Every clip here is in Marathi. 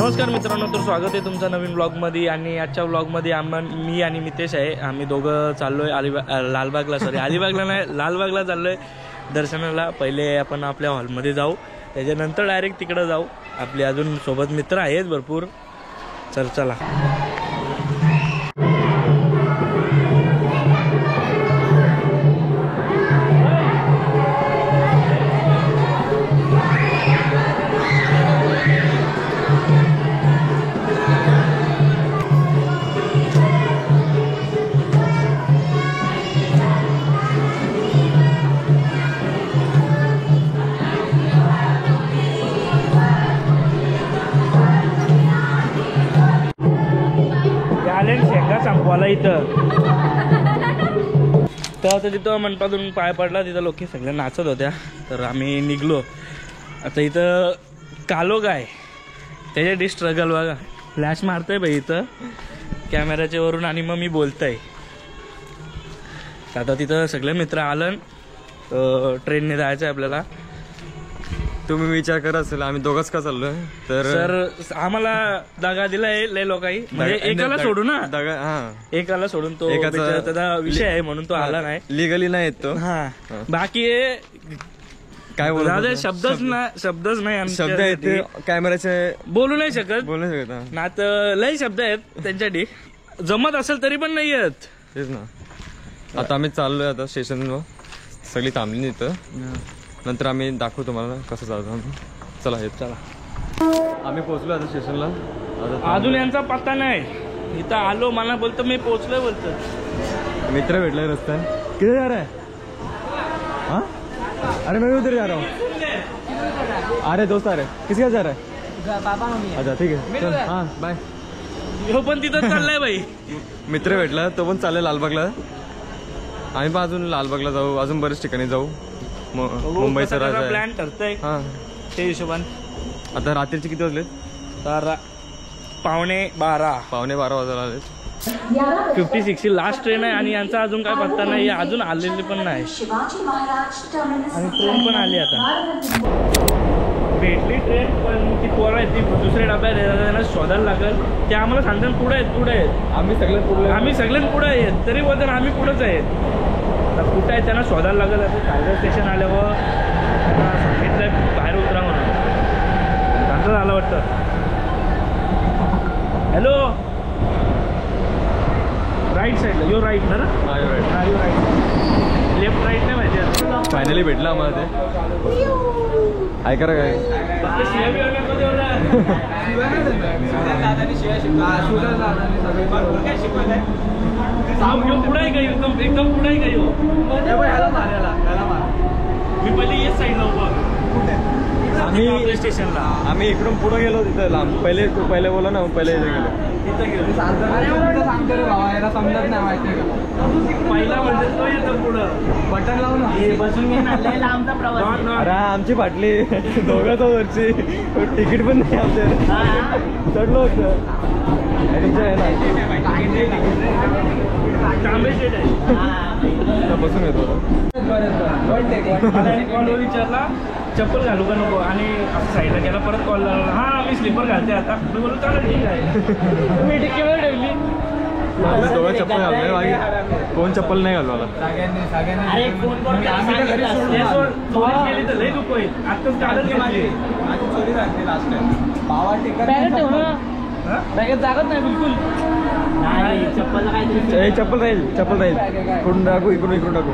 नमस्कार मित्रांनो, तर स्वागत आहे तुमचं नवीन ब्लॉगमध्ये। आणि आजच्या ब्लॉगमध्ये मी आणि मितेश आहे, आम्ही दोघं चाललोय लालबागला अलिबागला नाही, लालबागला चाललोय दर्शनाला। पहिले आपण आपल्या हॉलमध्ये जाऊ, त्याच्यानंतर डायरेक्ट तिकडे जाऊ। आपले अजून सोबत मित्र आहेत भरपूर, चला। शेंगा संपवाला इथं तर तिथं मंडपातून पाय पडला, तिथं लोक सगळ्या नाचत होत्या, तर आम्ही निघलो। आता इथं कालो काय त्याच्यासाठी स्ट्रगल बघा, फ्लॅश मारतोय भाई इथं कॅमेऱ्याच्या वरून आणि मग मी बोलतोय। आता तिथं सगळे मित्र आलं, ट्रेनने जायचं आहे आपल्याला। तुम्ही विचार करा असेल आम्ही दोघंच का चाललोय, तर सर आम्हाला दगा दिलाय लय लोकांनी, म्हणजे एकाला सोडून ना दगा, एकाला सोडून तो त्याचा विषय आहे म्हणून तो आला नाही, लिगली नाही येत तो। बाकी काय बोलतो, शब्दच नाही शब्द येते कॅमेऱ्याचे बोलू नाही शकत ना, तर लय शब्द आहेत त्यांच्यासाठी, जमत असेल तरी पण नाही येत। तेच ना, आता आम्ही चाललोय आता स्टेशनवर, सगळी थांबली इथं, नंतर आम्ही दाखवू तुम्हाला कसं जातो। चला आम्ही पोहोचलो आता स्टेशनला, अजून यांचा पत्ता नाही, इथं आलो मला बोलतो मी पोहोचलोय बोलतो। मित्र भेटलाय रस्ता, किधर जा रहा है? हाँ अरे मैं भी उधर जा रहा हूँ। अरे दोस्त आ रहे, किसके साथ जा रहा है? Papa mummy. अच्छा ठीक है, चल हाँ बाय। हो पण तिथं चाललाय भाई, मित्र भेटला तो पण चाललाय लालबागला, आम्ही पण अजून लालबागला जाऊ, अजून बरेच ठिकाणी जाऊ। मुंबईचा राजा प्लॅन ठरतोय ते हिशोबाने। आता रात्रीचे किती वाजले? तर 11:15 वाजायला आले। 56 लास्ट ट्रेन आहे आणि यांचा अजून काय पत्ता नाही, अजून आलेली पण नाही आणि ट्रेन पण आली आता, भेटली ट्रेन पण ती पोरं आहेत, ती दुसऱ्या डब्यात त्यांना शोधायला लागेल, ते आम्हाला सांगतात पुढे आहेत, आम्ही सगळ्यात पुढे आहेत, तरी बोलतात आम्ही पुढेच आहेत। तर कुठं आहे त्यांना शोधायला लागेल। आता रेल्वे स्टेशन आल्यावर त्यांना सांगितलं बाहेर उतरा म्हणून, त्यांचं झालं वाटतं। हॅलो, राईट साईडला, यो राईट ना, यो राईट, लेफ्ट राईट नाही माहिती। फायनली भेटला आम्हाला ते, काय करा काय पुढे आहे का, एकदम पुढे आहे का? मी पहिले येत साईडला उभा, आम्ही स्टेशनला, आम्ही इकडून पुढे गेलो तिथं लांब, पहिले बोला ना, पहिले इथे गेलो, तिथं गेलो सांगतो रे बाबा, याला समजत नाही माहिती का, पहिला म्हणजे तो येतो पुढं, बटन लावून बसून घे लांबचा प्रवास। अरे आमची फाटली दोघांच वरची, तिकीट पण नाही आमच्या, चढलो होतं बसून येतो। कॉल विचारला चप्पल घालू का नको, आणि असं साईडला गेला, परत कॉल लावला, हा मी स्लीपर घालते आता, मी बोलू चालेल ठीक आहे, मी टिकीवर ठेवली, दोघं चप्पल घालले, बाकी कोण चप्पल नाही घालू मला, गेली तर लई दुःख होईल, आत्ताच काढत घेतली, बॅगेत जागत नाही बिलकुल, चप्पल राहील, इकडून टाकू, इकडून टाकू,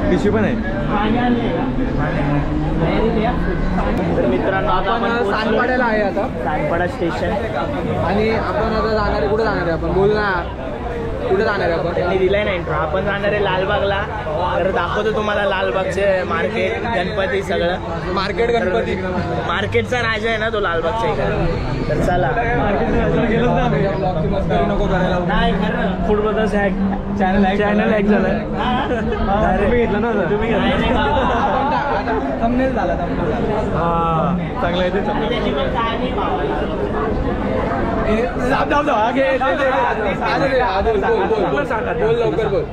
पिशवी पण आहे। तर मित्रांनो आता आपण सानपाड्याला आहे, आता सानपाडा स्टेशन, आणि आपण आता जाणार आहे, कुठे जाणार आहे आपण, बोल ना कुठे जाणार आहे आपण? त्यांनी दिलाय ना इंट्रो, आपण जाणार आहे लालबागला, तर दाखवतो तुम्हाला लालबागचे मार्केट, गणपती, सगळं मार्केट, गणपती, मार्केटचा राजा आहे ना तो लालबागचा इकडे, तर चला नको करायला, नाही खरं फूड ब्रदर्स चॅनल हॅक झालाय, तुम्ही घेतलं ना, थंबनेल झाला, चांगला आहे ते त्याची पण कहाणी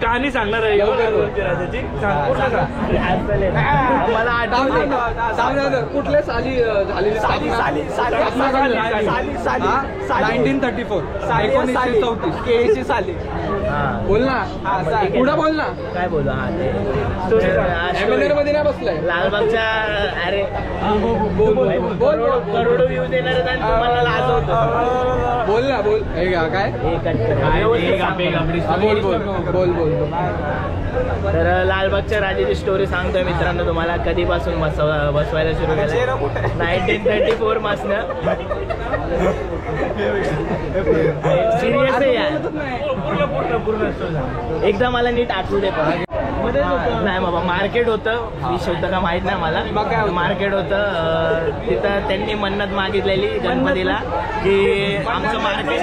कहाणी सांगणार आहे मला आठवलं कुठल्या साली झालेली 1934 केळीची साली. बोल ना पुढं बोल ना. काय बोलू हा ते MLA मध्ये नाही बसलाय. लालबागच्या अरे करोडो व्ह्यूज येणार आणि तुम्हाला लाज होतं. बोल ना बोल. हे का काय बोल बोल बोल बोल. तर लालबागच्या राजाची स्टोरी सांगतोय मित्रांनो तुम्हाला. कधीपासून बसवायला सुरू केलं 1934 पासनं. सिरियस आहे यार. एकदा मला नीट आठवू दे पण. नाही बाबा मार्केट होतं. विष होतं का माहित नाही मला. मार्केट होतं तिथं त्यांनी मन्नत मागितलेली गणपतीला की आमचं मार्केट.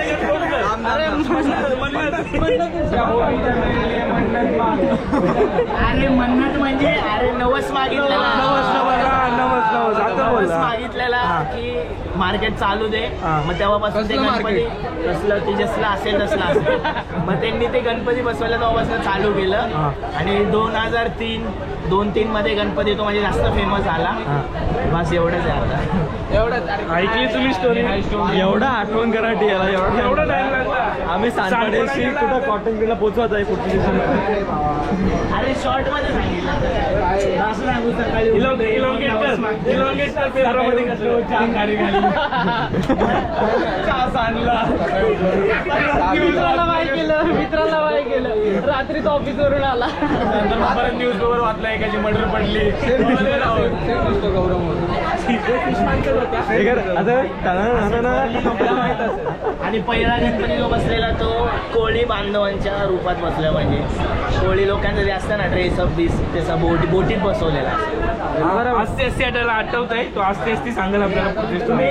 अरे मन्नत म्हणजे अरे नवस मागितलेला. नवस मागितलेला की मार्केट चालू दे. मग तेव्हापासून ते गणपती कसलं ते जसलं असेल तसलं असेल. मग त्यांनी ते गणपती बसवायला तेव्हापासून चालू केलं. आणि 2003 मध्ये गणपती तो म्हणजे जास्त फेमस झाला. बस एवढंच आहे आता. एवढंच ऐकली तुम्ही स्टोरी. एवढा आठवण कराठी याला एवढा टाइम लागला. आम्ही सांगडेशी कुठं कॉटन ग्रीनला पोहोचवत आहे कुठली अरे शॉर्ट मध्ये सांगितलं असं सांगू सकाळी मित्राला वाय केलं रात्रीच ऑफिस वरून आला. न्यूज पेपर वाचला एकाची मर्डर पडली. आणि पहिला गणपती जो बसलेला तो कोळी बांधवांच्या रूपात बसला. म्हणजे कोळी लोकांचं जे असतं ना ड्रेसअप बीस त्याचा बोटीत बसवलेला. असते असते आठवत आहे तो. असते असते सांगेल आपल्याला. तुम्ही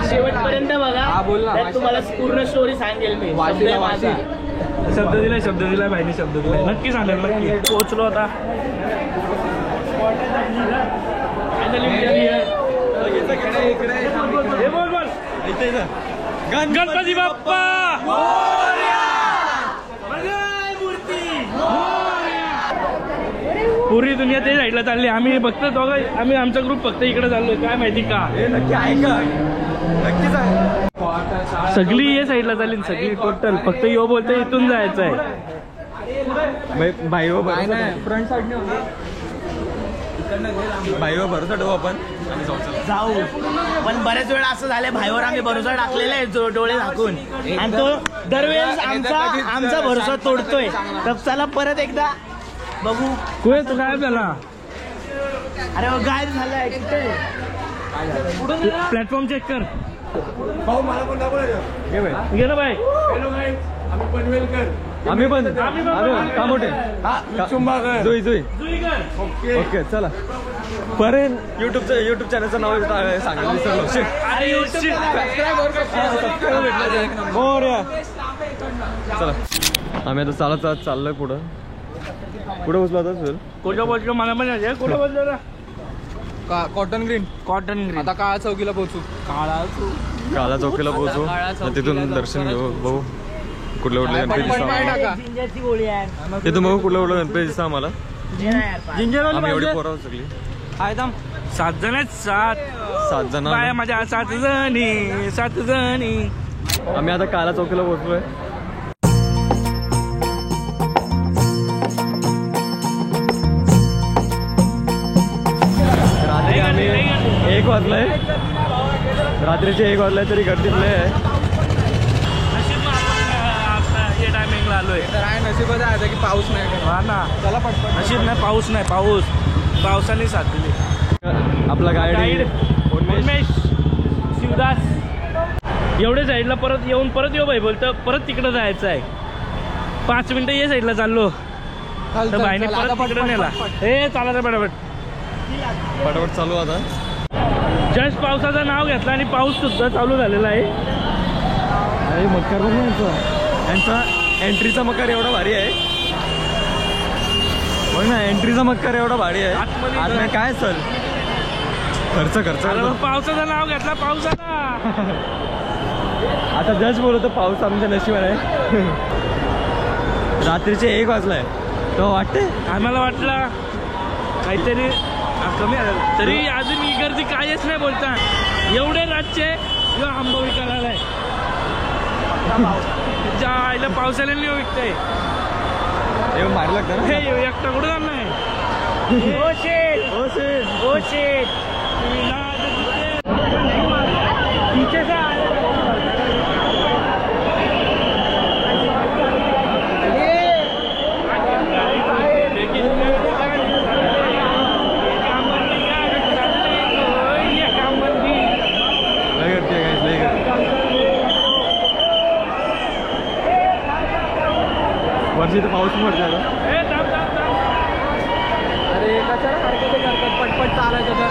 शेवटपर्यंत बघा. त्यात तुम्हाला पूर्ण स्टोरी सांगेल मी. शब्द दिलाय भाईने शब्द दिलाय. नक्की सांगेल नक्की. पोहोचलो आता. गणपती बाप्पा पुरी दुनिया ते साईडला चालली. आम्ही फक्त दोघं आम्ही आमचा ग्रुप फक्त इकडे चाललोय. काय माहिती का सगळी ये साईडला चालली. सगळी टोटल फक्त यो बोलतोय इथून जायचं आहे. फ्रंट साईड भाईवर भरोसा ठेवू आपण जाऊ. पण बऱ्याच वेळा असं झालंय भाईवर आम्ही भरोसा टाकलेला आहे डोळे झाकून. आणि तो दरवेळेस आमचा भरोसा तोडतोय. तर चला परत एकदा बघू. कुठे तू गायब झाला. अरे गायब झालाय कुठे. प्लॅटफॉर्म चेक कर. गेलं बाय. आम्ही पण का मोठे ओके चला. पर्यंत युट्यूब चॅनलचं नाव सांगायला विसरलो. चला आम्ही आता चालत चाललोय पुढं. कुठं बसलो आता सर. कुठं बसलो मला पण कुठं बसलो ना. कॉटन ग्रीन आता काळा चौकीला पोहोचू. काळा चौकीला पोहोचू. तिथून दर्शन घेऊ. बघू कुठल्या कुठल्या गणपती दिसता. जिंजरची गोळी आहे. तिथून बघू कुठल्या कुठल्या गणपती दिसता आम्हाला. आम्ही एवढी पोरं आहोत सगळी. 7 जण आहेत. 7 जण बाया माझ्या 7 जणी. आम्ही आता काला चौकीला पोहोचलोय. रात्री आम्ही 1 वाजलाय. रात्रीचे 1 वाजलाय तरी गर्दी आहे. या टायमिंगला आलोय. तर आहे नशिबाचं आहे की पाऊस नाही. हा ना. चला पटपट. नशीब नाही पाऊस नाही. पावसाने साथ दिली. आपला गाईड उन्मेष शिवदास. एवढे साईडला परत येऊ भाई बोलतं परत तिकडं जायचं आहे. 5 मिनिटं ये साईडला चाललो तर भाईने परत तिकडं नेला. हे चालायचं पटापट चालू आता. जस्ट पावसाचं नाव घेतलं आणि पाऊस सुद्धा चालू झालेला आहे. अरे मक्कार बघ यांचा एंट्रीचा मक्कार एवढा भारी आहे. बघ ना एंट्रीचा मक्कार एवढा भारी आहे. आतमध्ये काय चल खर्च अरे मग पावसाचं नाव घेतला पावसाला. आता जस्ट बोलतो पाऊस आमच्या नशिबात आहे. रात्रीचे 1 वाजलाय तो वाटते. आम्हाला वाटलं काहीतरी कमी आलं, तरी अजून ही गर्दी काहीच नाही बोलता. एवढे रातचे किंवा आंबा विकायला आलाय. ज्या आईला पावसाला नाही विकतंय. मार लागतं हे एकटा कुठं जाणार नाही. ओ शेट, हो शेट. ओ शेट, तुम्ही ना पीछे से आ रहे हो. वर्षी तर पाऊस पडतो आता. अरे कशाला सारखं करतात पटपट चालायचं तर.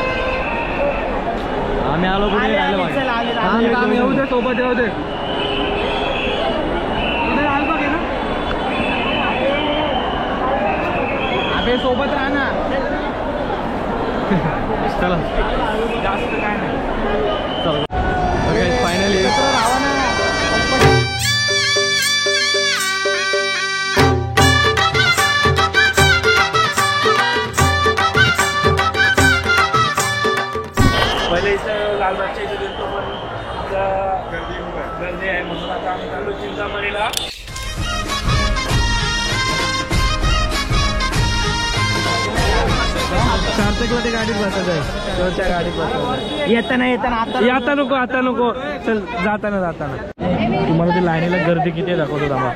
आम्ही आलो कुठे राहिलं बाकी. चला, आले, आले. आम्ही काम येऊ दे सोबत येऊ दे. अबे सोबत राहा ना. चला जास्त काय नाही. चला फायनली राहा ना. पहिले इथं लालबागच्या इथे गेलो पण गर्दी आहे म्हणून आता आम्ही चाललो चिंतामणीला. सार्थकला ते गाडीत बसायचं आहे. त्या गाडीत बसायचं. येताना आता नको चल जाताना तुम्हाला ते लाईनीला गर्दी किती आहे दाखवतो थांबा.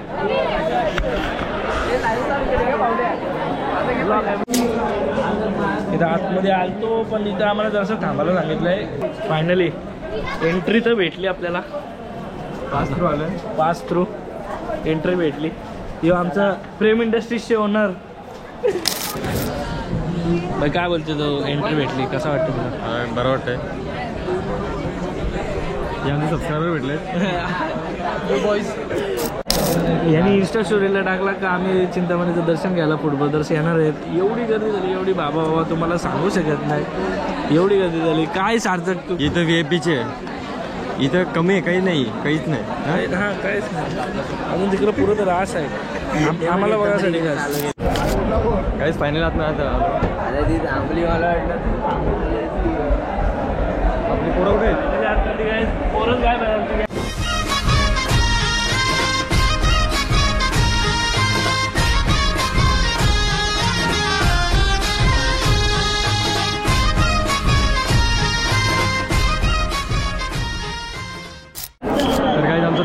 इथं आतमध्ये आलतो पण इथं आम्हाला जरासं थांबायला सांगितलंय. फायनली एंट्री तर भेटली आपल्याला. पास थ्रू एंट्री भेटली. किंवा आमचा प्रेम इंडस्ट्रीजचे ओनर. काय बोलते तो एंट्री भेटली कसं वाटतं तुला? बरं वाटतंय. यांचे सबस्क्रायबर भेटले. यांनी इन्स्टा स्टोरीला टाकला का आम्ही चिंतामणीचं दर्शन घ्यायला फुटबॉल दर्शन येणार आहेत. एवढी गर्दी झाली एवढी बाबा तुम्हाला सांगू शकत नाही. एवढी गर्दी झाली काय सार्थक. इथं VIP आहे. इथं कमी आहे काही नाही काहीच नाही. हां काहीच नाही. अजून तिकडं पुरं तर रास आहे आम्हाला बघायसाठी. काहीच फायनल आत नाही. अरे ती थांबली मला वाटलं. आपली पोरं कुठे आहेत? पोरच काय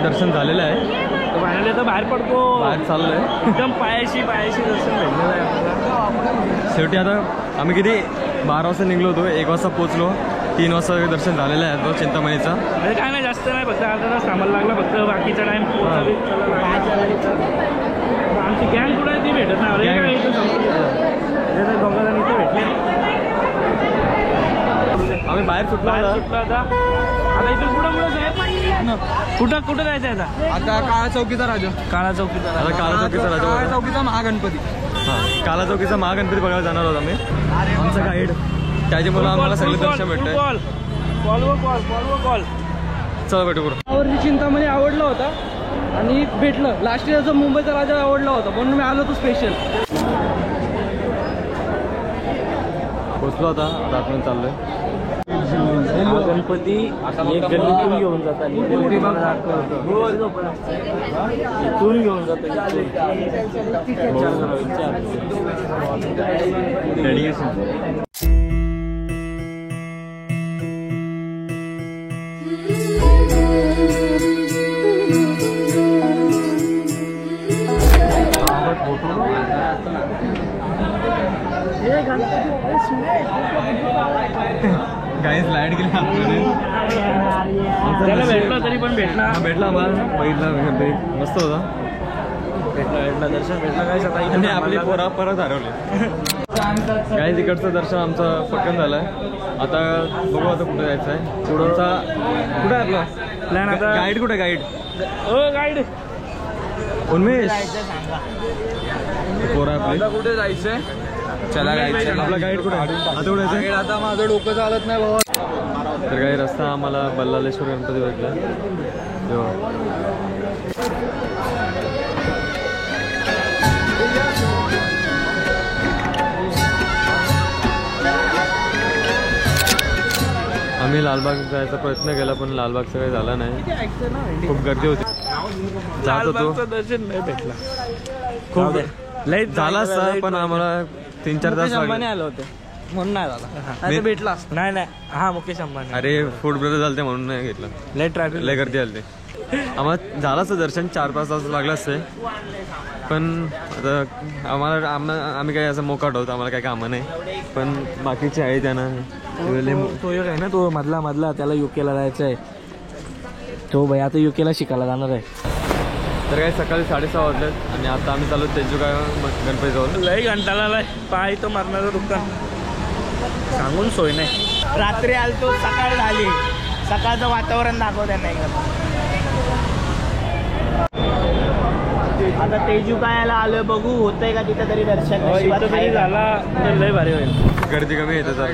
दर्शन झालेलं आहे. फायनली आता बाहेर पडतो. बाहेर चाललोय. एकदम पायाशी दर्शन भेटलेलं आहे आपल्याला. शेवटी आता आम्ही किती 12 वाजता निघलो होतो. 1 वाजता पोहोचलो. 3 वाजता दर्शन झालेलं आहे तो चिंतामणीचा. म्हणजे काय नाही जास्त नाही फक्त अर्धा तास थांबायला लागला फक्त. बाकीचा टाइम आमची गँग कुठे ती भेटत नाही. दोघांनी इथे भेटले. आम्ही बाहेर सुटलो आता इथून कुठं जायचं आहे आता काळा चौकीचा राजा. काळा चौकीचा काळा चौकीचा महागणपती. हां काळा चौकीचा महागणपती बघायला जाणार आहोत आम्ही. आमचा गाईड त्याच्यामुळे आम्हाला सगळं दर्शन भेटतंय. कॉल चला भेटू पुढं. यावर्षी चिंतामणी आवडला होता आणि भेटलं. लास्ट इयरचा मुंबईचा राजा आवडला होता म्हणून मी आलो होतो स्पेशल. पोचलो आता आपण चाललोय. गणपती एक गल्लीतून घेऊन जातात. इथून घेऊन जातात. गाईज लाईट गेली त्याला भेटलो तरी पण भेटला आम्हाला. बघितला मस्त होता. भेटला दर्शन भेटला काय आणि आपली पोरा परत हरवले. काही तिकडचं दर्शन आमचं पटकन झालंय. आता बघू आता कुठे जायचं आहे. पुढचा कुठे आहे आपला प्लॅन आता. गाईड कुठे गाईड गाईड उन्मेष पोरा आपली. कुठे जायचंय चला आपला गाईड कुठे आता माझं डोकं चालत नाही बाबा. तर काही रस्ता आम्हाला बल्लालेश्वर गणपती भेटला. आम्ही लालबाग जायचा प्रयत्न केला पण लालबागचं काही झाला नाही. खूप गर्दी होती. जात होतो दर्शन नाही भेटला. खूप लई झाला असता पण आम्हाला 3-4 तास लागले. आलं होतं म्हणून नाही झाला. भेटला नाही नाही. हा मुकेश अंबानी. अरे फूड ब्रदर झालते म्हणून नाही घेतलं. लय ट्रॅफिक लय गर्दी आलते. आम्हाला झालं असतं दर्शन 4-5 तास लागलं असते पण आता आम्ही काही असं मोकाट आहोत. आम्हाला काही कामं नाही पण बाकीचे आहे त्यांना तो एक आहे ना तो मधला त्याला युकेला जायचं आहे. तो भाई आता युकेला शिकायला जाणार आहे. तर काही सकाळी 6:30 वाजलेत आणि आता आम्ही चालू तेजू काय गणपती जवळ. लय घंटाला लय पाय तो मारणारं दुकान सांगून सोय नाही. रात्री आलतो सकाळ झाली. सकाळचं वातावरण दाखवत नाही का. आता तेजू कायला आलोय बघू होतंय का तिथं तरी दर्शन. इथं तरी झाला तर लय भारी होईल. गर्दी कमी येते जरा.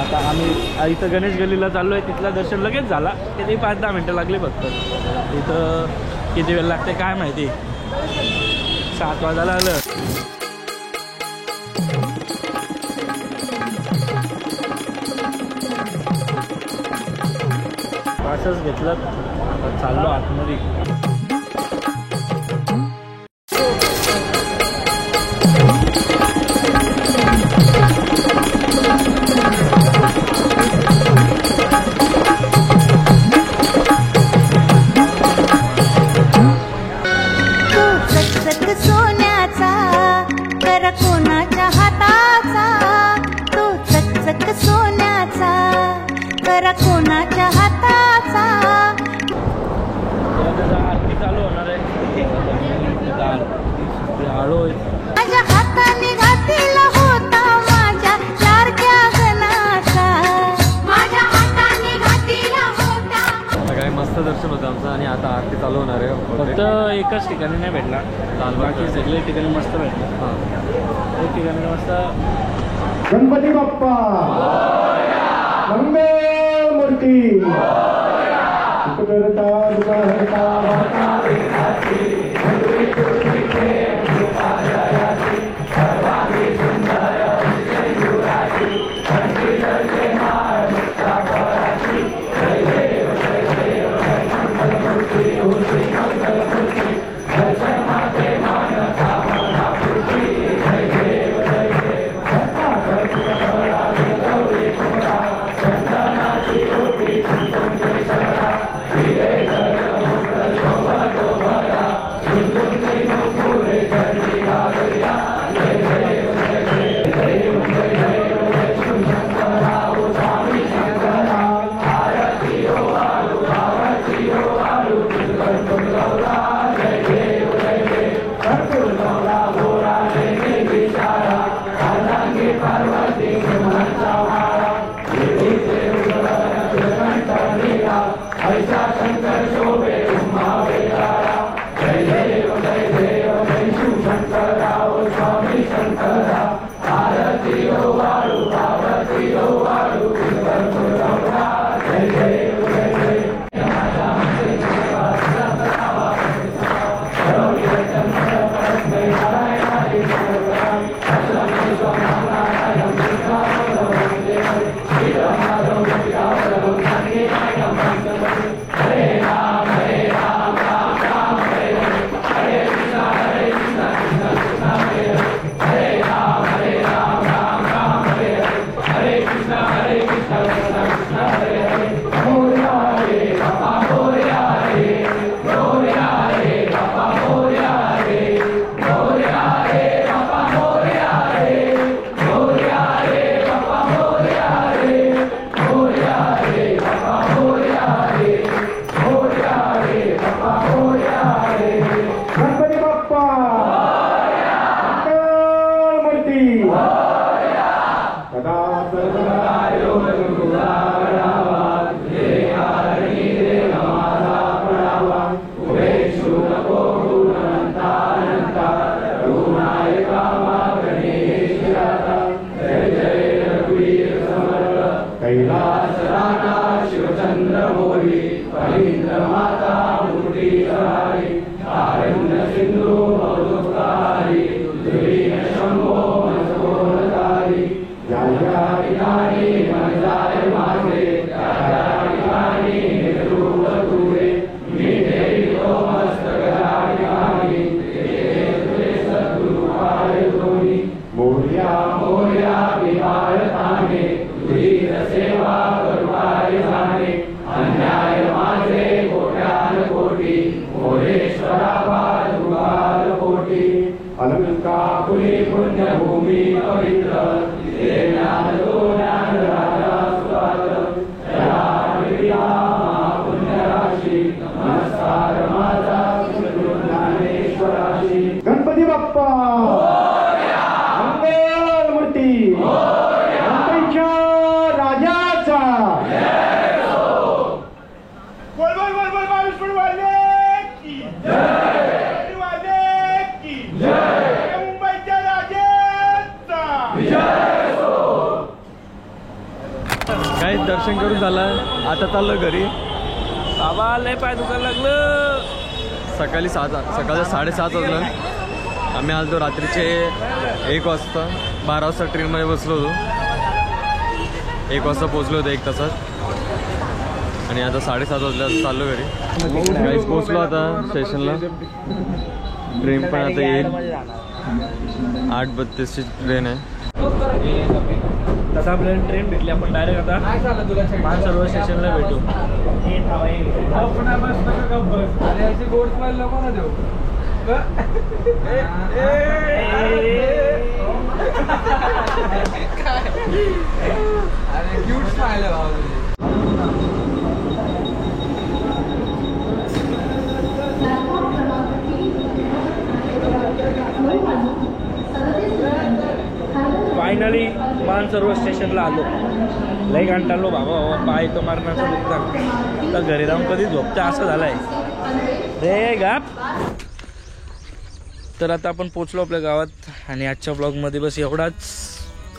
आता आम्ही इथं गणेश गल्लीला चाललो आहे. तिथलं दर्शन लगेच झाला. किती 5-10 मिनटं लागली फक्त. इथं किती वेळ लागते काय माहिती. 7 वाजायला आलं. असंच घेतलं. आता चाललो आतमध्ये. कोणाच्या हाताचा तो चकचक सोन्याचा कर कोणाच्या हाताचा. आरती चालू होणार आहे. माझ्या हाताने घातला होता माझ्या लाडक्या गणाचा. माझ्या हाताने घातला होता. काय मस्त दर्शन होतं आमचं आणि आता आरती चालू होणार आहे. फक्त एकच ठिकाणी नाही भेटला. बाकी सगळे ठिकाणी मस्त भेटलं. एक ठिकाणी मस्त. गणपती बाप्पा मंगल मूर्ती Hare अलंकापुरी पुण्यभूमी पवित्र गणपती बाप्पा मंगलमूर्ती गणपतीच्या राजाचा काही दर्शन करून झालं, आता चाललो घरी. बाबा लय पाय दुखायला लागलं. सकाळच्या 7:30 वाजलं. आम्ही आलो रात्रीचे 1 वाजता 12 वाजता ट्रेनमध्ये बसलो होतो. 1 वाजता पोचलो होतो 1 तासात. आणि आता 7:30 वाजल्या चाललो घरी. काहीच पोचलो आता स्टेशनला. ट्रेन पण आता येईल. 8:32ची ट्रेन आहे. तसा आपल्याला ट्रेन भेटली. आपण डायरेक्ट आता मानसरोवर स्टेशनला भेटू. गोड स्माइल नको ना देऊ. अरे क्यूट स्माइल आहे भाऊ. फायनली मानसरोवर स्टेशनला आलो. लई घंटाळलो बाबा. पाय तो मारण्याचा दुखता. तर घरी जाऊन कधी झोपता असं झालंय रे गाप. तर आता आपण पोचलो आपल्या गावात. आणि आजच्या ब्लॉगमध्ये बस एवढाच.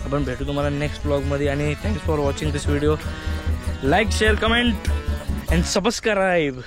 आपण भेटू तुम्हाला नेक्स्ट ब्लॉगमध्ये. आणि thanks for watching this video. Like share comment and subscribe.